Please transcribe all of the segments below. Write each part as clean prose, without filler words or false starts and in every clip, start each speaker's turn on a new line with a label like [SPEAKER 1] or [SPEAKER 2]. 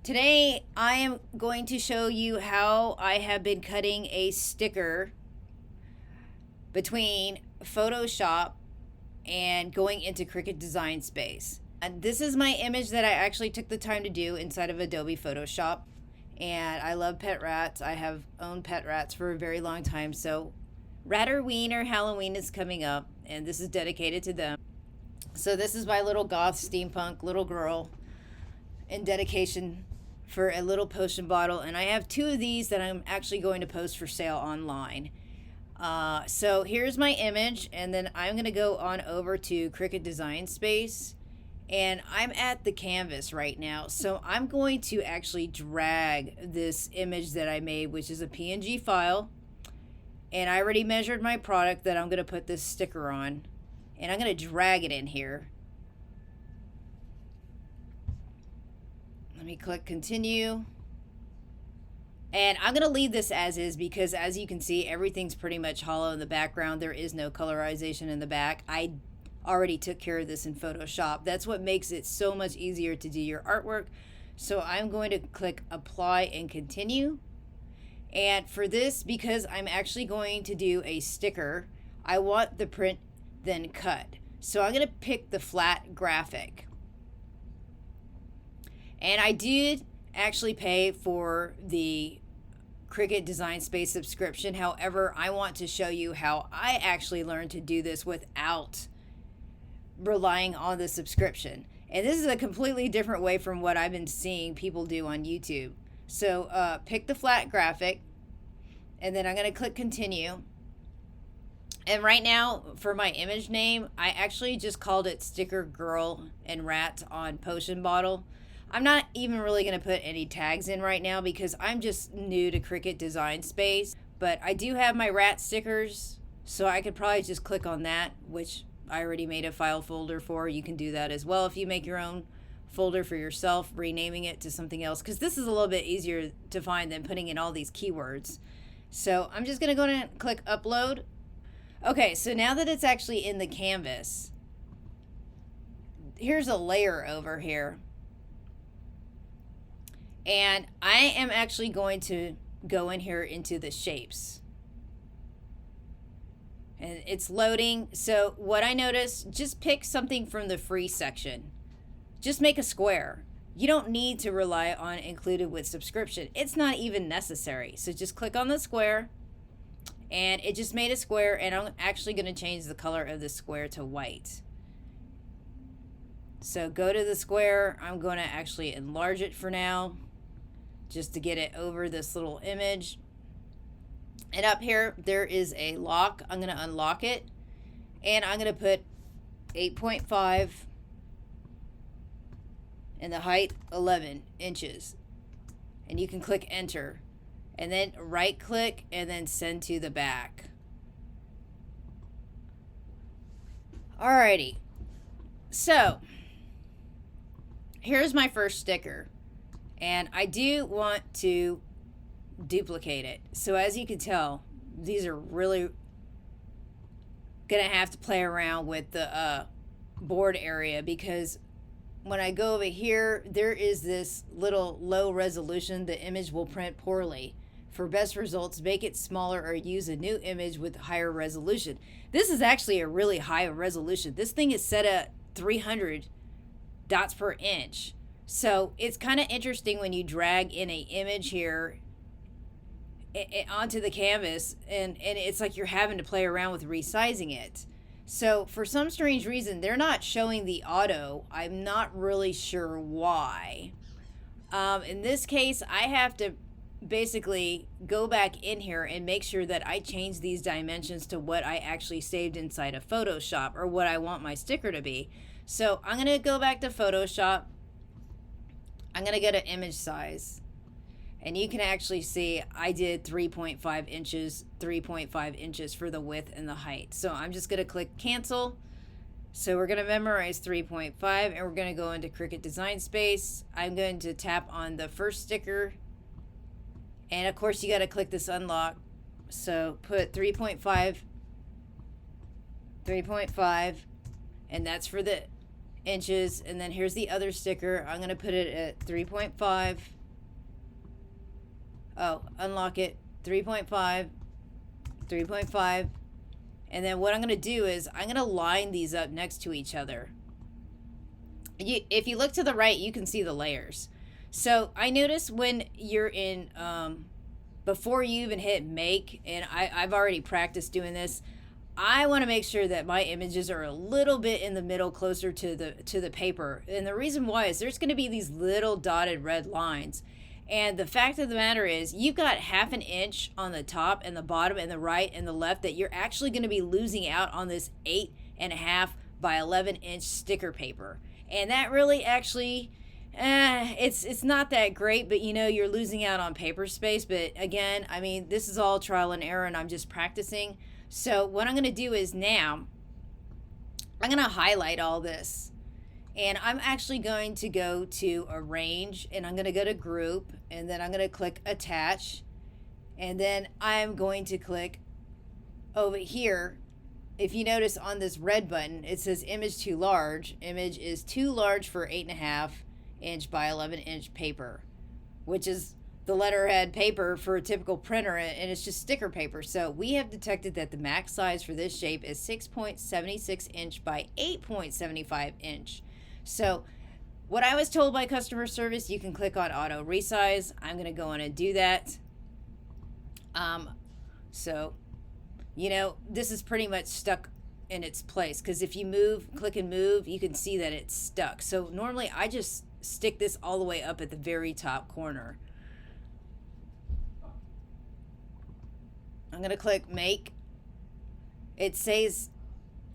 [SPEAKER 1] Today I am going to show you how I have been cutting a sticker between Photoshop and going into Cricut Design Space. And this is my image that I actually took the time to do inside of Adobe Photoshop. And I love pet rats. I have owned pet rats for a very long time. So Ratterween or Halloween is coming up, and this is dedicated to them. So this is my little goth steampunk little girl in dedication for a little potion bottle, and I have two of these that I'm actually going to post for sale online. So here's my image, and then I'm going to go on over to Cricut Design Space, and I'm at the canvas right now. So I'm going to actually drag this image that I made, which is a PNG file, and I already measured my product that I'm going to put this sticker on, and I'm going to drag it in here. Let me click continue. And I'm going to leave this as is because, as you can see, everything's pretty much hollow in the background. There is no colorization in the back. I already took care of this in Photoshop. That's what makes it so much easier to do your artwork. So I'm going to click apply and continue. And for this, because I'm actually going to do a sticker, I want the print then cut. So I'm going to pick the flat graphic. And I did actually pay for the Cricut Design Space subscription. However, I want to show you how I actually learned to do this without relying on the subscription. And this is a completely different way from what I've been seeing people do on YouTube. So pick the flat graphic, and then I'm going to click continue. And right now, for my image name, I actually just called it Sticker Girl and Rat on Potion Bottle. I'm not even really going to put any tags in right now because I'm just new to Cricut Design Space. But I do have my rat stickers, so I could probably just click on that, which I already made a file folder for. You can do that as well if you make your own folder for yourself, renaming it to something else, because this is a little bit easier to find than putting in all these keywords. So I'm just going to go ahead and click upload. Okay, so now that it's actually in the canvas, here's a layer over here. And I am actually going to go in here into the shapes. And it's loading. So what I noticed, just pick something from the free section. Just make a square. You don't need to rely on included with subscription. It's not even necessary. So just click on the square. And it just made a square. And I'm actually going to change the color of the square to white. So go to the square. I'm going to actually enlarge it for now, just to get it over this little image. And up here, there is a lock. I'm going to unlock it. And I'm going to put 8.5 and the height 11 inches. And you can click enter. And then right click and then send to the back. Alrighty. So, here's my first sticker. And I do want to duplicate it. So as you can tell, these are really going to have to play around with the board area, because when I go over here, there is this little low resolution. The image will print poorly. For best results, make it smaller or use a new image with higher resolution. This is actually a really high resolution. This thing is set at 300 dots per inch. So it's kind of interesting when you drag in an image here onto the canvas, and it's like you're having to play around with resizing it. So for some strange reason, they're not showing the auto. I'm not really sure why. In this case, I have to basically go back in here and make sure that I change these dimensions to what I actually saved inside of Photoshop, or what I want my sticker to be. So I'm going to go back to Photoshop. I'm going to go to image size, and you can actually see I did 3.5 inches, 3.5 inches for the width and the height. So I'm just going to click cancel. So we're going to memorize 3.5, and we're going to go into Cricut Design Space. I'm going to tap on the first sticker, and of course you got to click this unlock. So put 3.5, 3.5, and that's for the inches. And then here's the other sticker. I'm going to put it at 3.5 Oh, unlock it. 3.5, 3.5. And then what I'm going to do is I'm going to line these up next to each other. If you look to the right, you can see the layers. So I notice when you're in, before you even hit make, and I've already practiced doing this, I want to make sure that my images are a little bit in the middle, closer to the paper. And the reason why is there's going to be these little dotted red lines. And the fact of the matter is you've got 1/2 inch on the top and the bottom and the right and the left that you're actually going to be losing out on this 8.5 by 11 inch sticker paper. And that really actually, it's not that great, but you know, you're losing out on paper space. But again, I mean, this is all trial and error and I'm just practicing. So what I'm going to do is now I'm going to highlight all this, and I'm actually going to go to arrange, and I'm going to go to group, and then I'm going to click attach, and then I'm going to click over here. If you notice on this red button, it says image too large. Image is too large for 8.5 inch by 11 inch paper, which is the letterhead paper for a typical printer, and it's just sticker paper. So we have detected that the max size for this shape is 6.76 inch by 8.75 inch. So what I was told by customer service, you can click on auto resize. I'm going to go in and do that. So, you know, this is pretty much stuck in its place, because if you move, click and move, you can see that it's stuck. So normally I just stick this all the way up at the very top corner. I'm going to click make. It says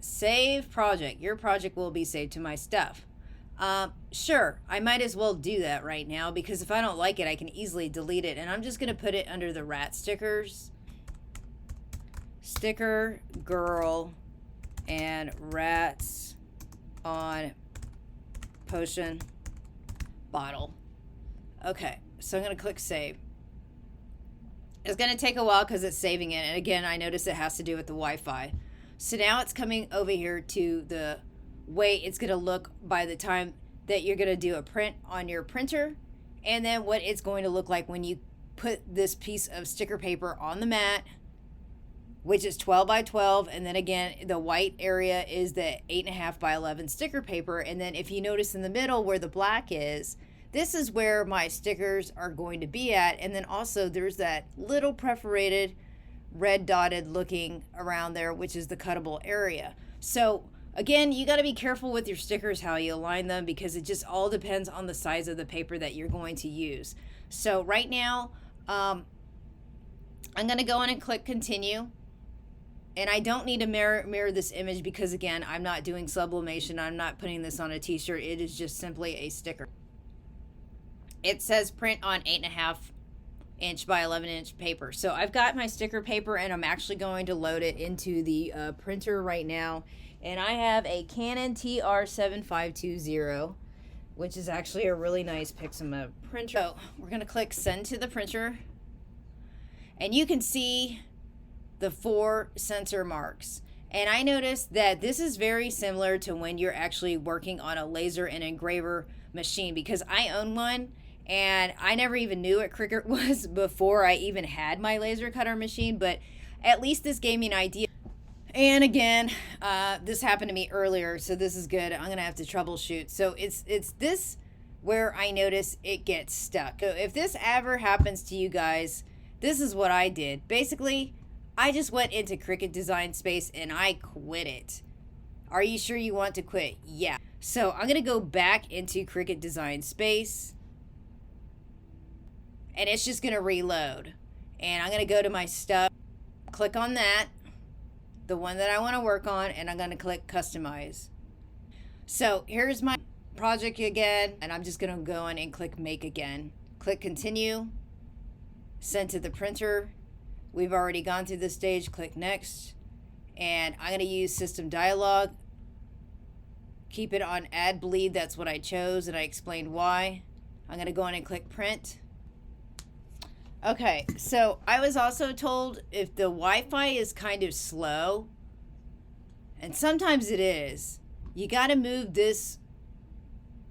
[SPEAKER 1] save project. Your project will be saved to my stuff. Sure, I might as well do that right now, because if I don't like it, I can easily delete it. And I'm just going to put it under the rat stickers. Sticker girl and rats on potion bottle. Okay, so I'm going to click save. It's going to take a while because it's saving it. And again, I notice it has to do with the Wi-Fi. So now it's coming over here to the way it's going to look by the time that you're going to do a print on your printer. And then what it's going to look like when you put this piece of sticker paper on the mat, which is 12 by 12. And then again, the white area is the 8.5 by 11 sticker paper. And then if you notice in the middle where the black is, this is where my stickers are going to be at. And then also there's that little perforated red dotted looking around there, which is the cuttable area. So again, you got to be careful with your stickers, how you align them, because it just all depends on the size of the paper that you're going to use. So right now, I'm going to go in and click continue. And I don't need to mirror this image because again, I'm not doing sublimation. I'm not putting this on a t-shirt. It is just simply a sticker. It says print on 8.5 inch by 11 inch paper. So I've got my sticker paper and I'm actually going to load it into the printer right now. And I have a Canon TR7520, which is actually a really nice Pixma printer. So we're going to click send to the printer. And you can see the 4 sensor marks. And I noticed that this is very similar to when you're actually working on a laser and engraver machine, because I own one. And I never even knew what Cricut was before I even had my laser cutter machine, but at least this gave me an idea. And again, this happened to me earlier, so this is good. I'm gonna have to troubleshoot. So it's this where I notice it gets stuck. So if this ever happens to you guys, this is what I did. Basically, I just went into Cricut Design Space and I quit it. Are you sure you want to quit? Yeah. So I'm gonna go back into Cricut Design Space. And it's just going to reload. And I'm going to go to my stuff, click on that, the one that I want to work on, and I'm going to click customize. So here's my project again, and I'm just going to go in and click make again. Click continue, send to the printer. We've already gone through this stage, click next. And I'm going to use system dialog. Keep it on add bleed, that's what I chose, and I explained why. I'm going to go in and click print. Okay, so I was also told if the Wi-Fi is kind of slow, and sometimes it is, you got to move this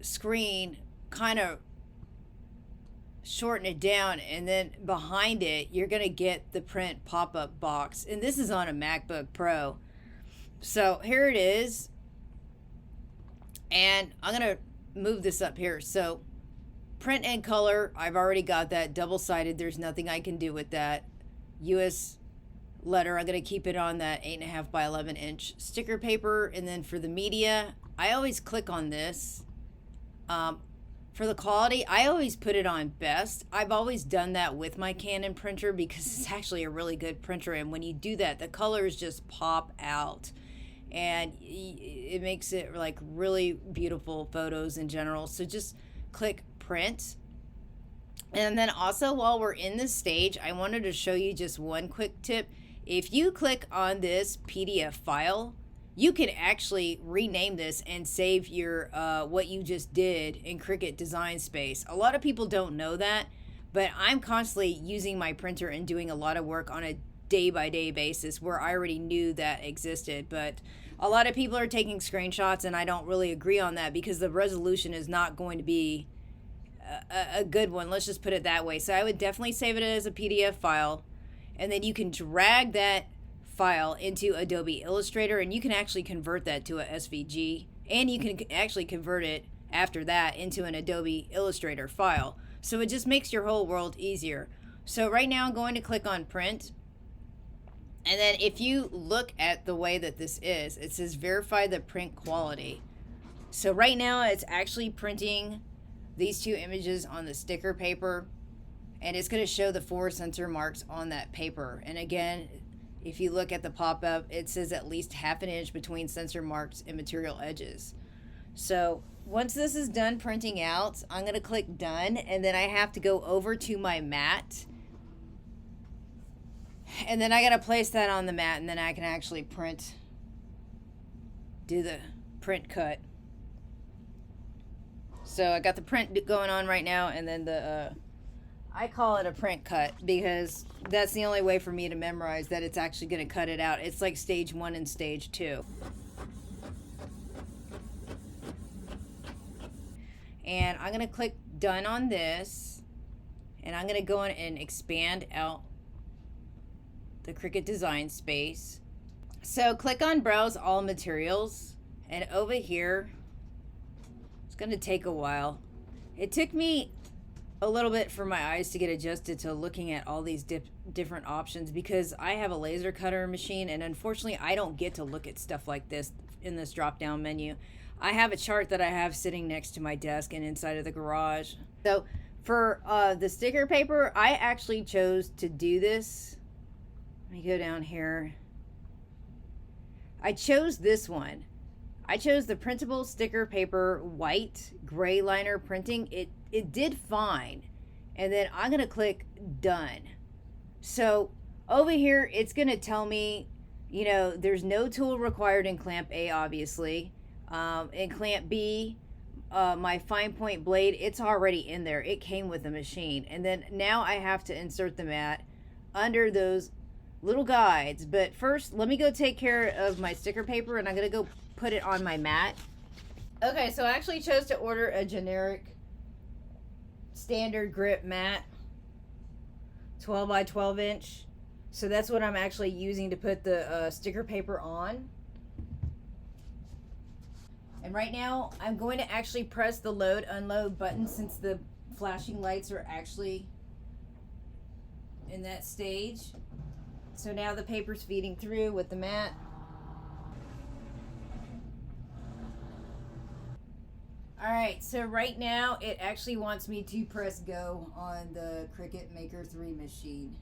[SPEAKER 1] screen kind of shorten it down, and then behind it you're going to get the print pop-up box, and this is on a MacBook Pro. So here it is, and I'm going to move this up here. So print and color, I've already got that double-sided. There's nothing I can do with that. US letter, I'm going to keep it on that 8.5 by 11 inch sticker paper. And then for the media, I always click on this. For the quality, I always put it on best. I've always done that with my Canon printer because it's actually a really good printer, and when you do that, the colors just pop out and it makes it like really beautiful photos in general. So just click print. And then also, while we're in this stage, I wanted to show you just one quick tip. If you click on this PDF file, you can actually rename this and save your what you just did in Cricut Design Space. A lot of people don't know that, but I'm constantly using my printer and doing a lot of work on a day-by-day basis where I already knew that existed. But a lot of people are taking screenshots, and I don't really agree on that because the resolution is not going to be a good one. Let's just put it that way. So I would definitely save it as a PDF file, and then you can drag that file into Adobe Illustrator, and you can actually convert that to a SVG, and you can actually convert it after that into an Adobe Illustrator file. So it just makes your whole world easier. So right now I'm going to click on print, and then if you look at the way that this is, it says verify the print quality. So right now it's actually printing these two images on the sticker paper, and it's going to show the 4 sensor marks on that paper. And again, if you look at the pop-up, it says at least 1/2 inch between sensor marks and material edges. So once this is done printing out, I'm going to click done, and then I have to go over to my mat, and then I got to place that on the mat, and then I can actually do the print cut. So I got the print going on right now, and then I call it a print cut because that's the only way for me to memorize that it's actually going to cut it out. It's like stage 1 and stage 2. And I'm going to click done on this, and I'm going to go in and expand out the Cricut Design Space. So click on browse all materials, and over here, it's going to take a while. It took me a little bit for my eyes to get adjusted to looking at all these different options because I have a laser cutter machine, and unfortunately I don't get to look at stuff like this in this drop down menu. I have a chart that I have sitting next to my desk and inside of the garage. So for the sticker paper, I actually chose to do this. Let me go down here. I chose this one. I chose the printable sticker paper white gray liner printing. It did fine, and then I'm gonna click done. So over here it's gonna tell me, you know, there's no tool required in clamp A, obviously. In clamp B, my fine point blade, it's already in there. It came with the machine, and then now I have to insert the mat under those little guides. But first, let me go take care of my sticker paper, and I'm gonna go put it on my mat. Okay, so I actually chose to order a generic standard grip mat, 12 by 12 inch. So that's what I'm actually using to put the sticker paper on. And right now I'm going to actually press the load unload button since the flashing lights are actually in that stage. So now the paper's feeding through with the mat. Alright, so right now it actually wants me to press go on the Cricut Maker 3 machine.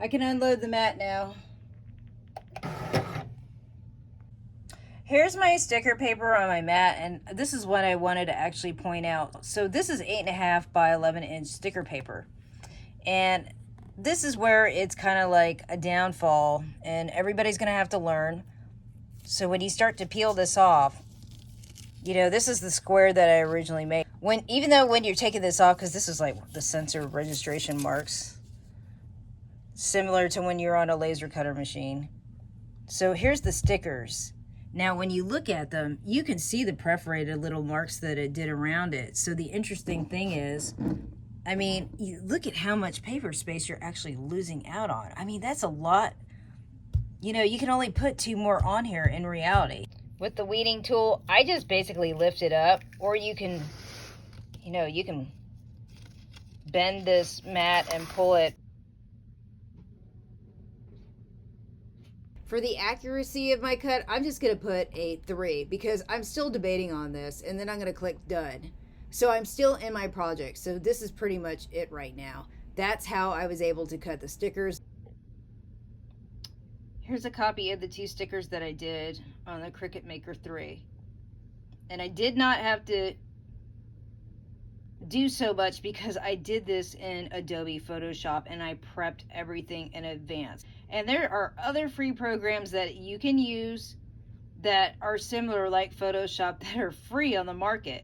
[SPEAKER 1] I can unload the mat now. Here's my sticker paper on my mat, and this is what I wanted to actually point out. So this is 8.5 by 11-inch sticker paper, and this is where it's kind of like a downfall, and everybody's gonna have to learn. So when you start to peel this off, you know, this is the square that I originally made. Even though when you're taking this off, because this is like the sensor registration marks, similar to when you're on a laser cutter machine. So here's the stickers. Now, when you look at them, you can see the perforated little marks that it did around it. So the interesting thing is, I mean, you look at how much paper space you're actually losing out on. I mean, that's a lot. You know, you can only put 2 more on here in reality. With the weeding tool, I just basically lift it up, or you can, you know, you can bend this mat and pull it. For the accuracy of my cut, I'm just going to put a 3 because I'm still debating on this, and then I'm going to click done. So I'm still in my project. So this is pretty much it right now. That's how I was able to cut the stickers. Here's a copy of the 2 stickers that I did on the Cricut Maker 3. And I did not have to do so much because I did this in Adobe Photoshop and I prepped everything in advance. And there are other free programs that you can use that are similar, like Photoshop, that are free on the market.